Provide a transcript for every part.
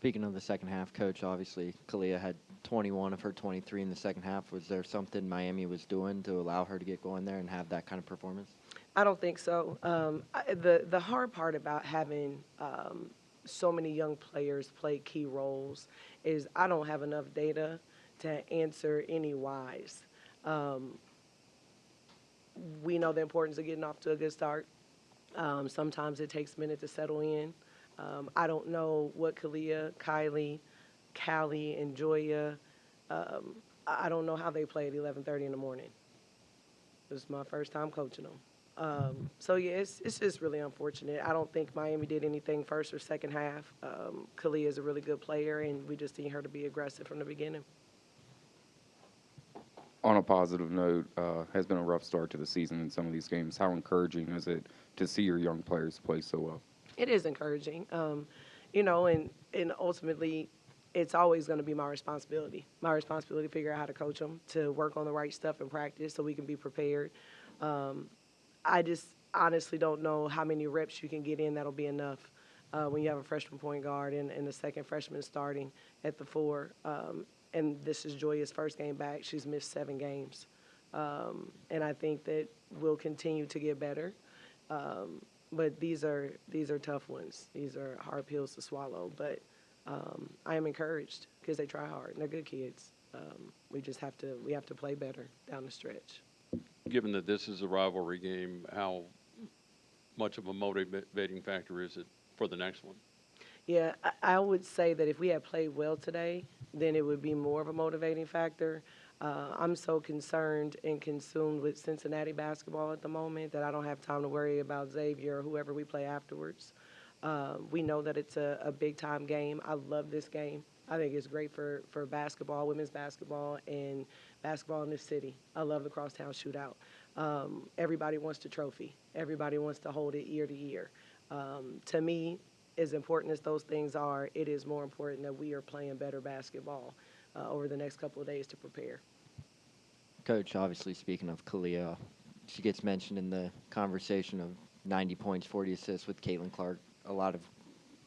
Speaking of the second half, Coach, obviously Kalia had 21 of her 23 in the second half. Was there something Miami was doing to allow her to get going there and have that kind of performance? I don't think so. The hard part about having so many young players play key roles is I don't have enough data to answer any whys. Um, we know the importance of getting off to a good start. Sometimes it takes a minute to settle in. I don't know what Kalia, Kylie, Callie, and Joya. I don't know how they play at 11:30 in the morning. This is my first time coaching them. So yeah, it's just really unfortunate. I don't think Miami did anything first or second half. Kalia is a really good player, and we just need her to be aggressive from the beginning. On a positive note, has been a rough start to the season in some of these games. How encouraging is it to see your young players play so well? It is encouraging, and ultimately, it's always going to be my responsibility. My responsibility to figure out how to coach them, to work on the right stuff in practice, so we can be prepared. Um, I just honestly don't know how many reps you can get in that'll be enough when you have a freshman point guard and the second freshman starting at the four. And this is Joya's first game back. She's missed 7 games. And I think that we'll continue to get better. But these are tough ones. These are hard pills to swallow. But I am encouraged because they try hard and they're good kids. We have to play better down the stretch. Given that this is a rivalry game, how much of a motivating factor is it for the next one? Yeah, I would say that if we had played well today, then it would be more of a motivating factor. I'm so concerned and consumed with Cincinnati basketball at the moment that I don't have time to worry about Xavier or whoever we play afterwards. We know that it's a big-time game. I love this game. I think it's great for basketball, women's basketball, and basketball in this city. I love the crosstown shootout. Everybody wants the trophy. Everybody wants to hold it ear to ear. To me, as important as those things are, it is more important that we are playing better basketball over the next couple of days to prepare. Coach, obviously speaking of Kalia, she gets mentioned in the conversation of 90 points, 40 assists with Caitlin Clark. A lot of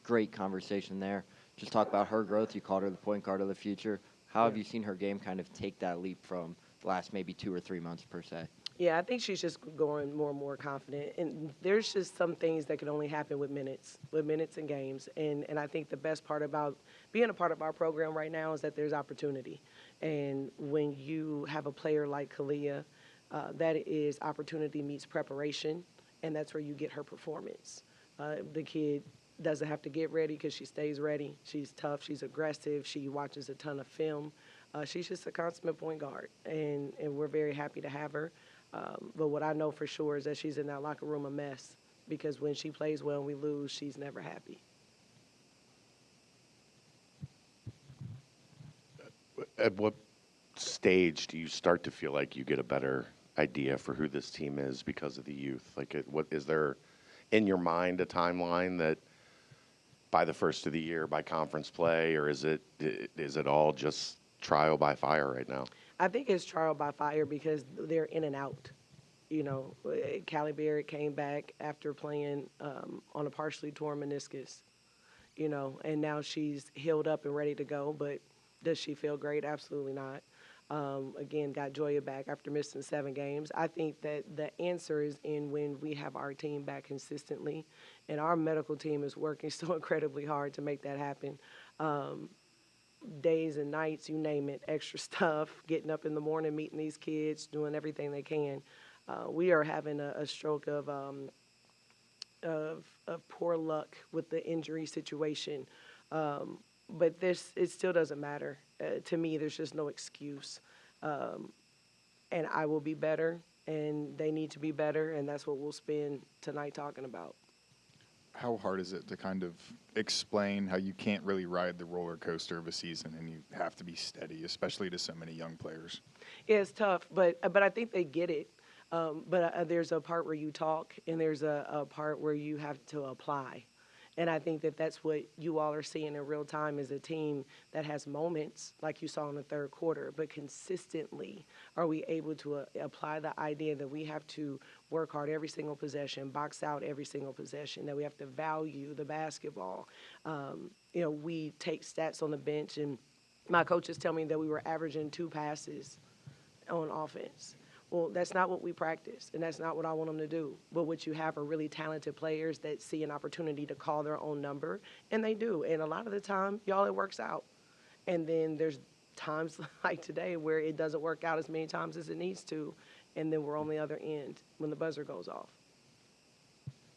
great conversation there. Just talk about her growth. You called her the point guard of the future. How have you seen her game kind of take that leap from the last maybe 2 or 3 months per se? Yeah, I think she's just growing more and more confident. And there's just some things that can only happen with minutes and games. And I think the best part about being a part of our program right now is that there's opportunity. And when you have a player like Kalia, that is opportunity meets preparation, and that's where you get her performance. The kid doesn't have to get ready because she stays ready. She's tough. She's aggressive. She watches a ton of film. She's just a consummate point guard, and we're very happy to have her. But what I know for sure is that she's in that locker room a mess because when she plays well and we lose, she's never happy. At what stage do you start to feel like you get a better idea for who this team is because of the youth? Like, what is there in your mind a timeline that by the first of the year, by conference play, or is it all just trial by fire right now? I think it's trial by fire because they're in and out. You know, Callie Barrett came back after playing on a partially torn meniscus, you know, and now she's healed up and ready to go. But does she feel great? Absolutely not. Again, got Joya back after missing 7 games. I think that the answer is in when we have our team back consistently, and our medical team is working so incredibly hard to make that happen. Days and nights, you name it, extra stuff, getting up in the morning, meeting these kids, doing everything they can. We are having a stroke of poor luck with the injury situation. But it still doesn't matter. To me, there's just no excuse. And I will be better, and they need to be better, and that's what we'll spend tonight talking about. How hard is it to kind of explain how you can't really ride the roller coaster of a season and you have to be steady, especially to so many young players? Yeah, it's tough, but I think they get it. But there's a part where you talk, and there's a part where you have to apply. And I think that that's what you all are seeing in real time is a team that has moments like you saw in the third quarter, but consistently are we able to apply the idea that we have to work hard every single possession, box out every single possession, that we have to value the basketball. We take stats on the bench, and my coaches tell me that we were averaging 2 passes on offense. Well, that's not what we practice, and that's not what I want them to do. But what you have are really talented players that see an opportunity to call their own number, and they do. And a lot of the time, y'all, it works out. And then there's times like today where it doesn't work out as many times as it needs to, and then we're on the other end when the buzzer goes off.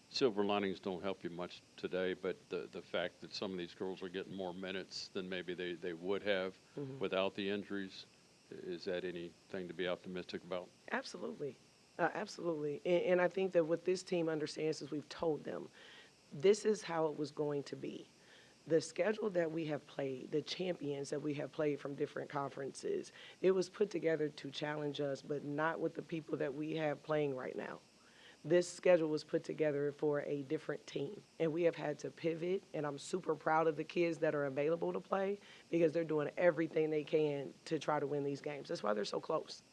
Silver linings don't help you much today, but the fact that some of these girls are getting more minutes than maybe they would have without the injuries, is that anything to be optimistic about? Absolutely. Absolutely. And I think that what this team understands is we've told them this is how it was going to be. The schedule that we have played, the champions that we have played from different conferences, it was put together to challenge us, but not with the people that we have playing right now. This schedule was put together for a different team, and we have had to pivot, and I'm super proud of the kids that are available to play because they're doing everything they can to try to win these games. That's why they're so close.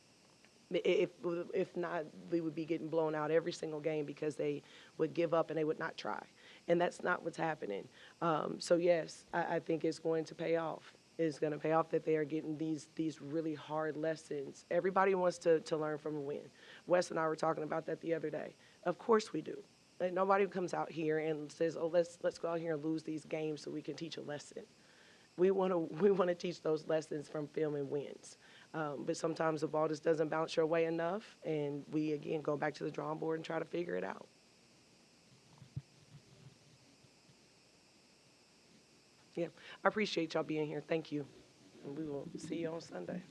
If not, we would be getting blown out every single game because they would give up and they would not try. And that's not what's happening. So, yes, I think it's going to pay off. It's going to pay off that they are getting these really hard lessons. Everybody wants to learn from a win. Wes and I were talking about that the other day. Of course we do. And nobody comes out here and says, oh, let's go out here and lose these games so we can teach a lesson. We want to teach those lessons from film and wins. But sometimes the ball just doesn't bounce your way enough, and we, again, go back to the drawing board and try to figure it out. Yeah, I appreciate y'all being here. Thank you. And we will see you on Sunday.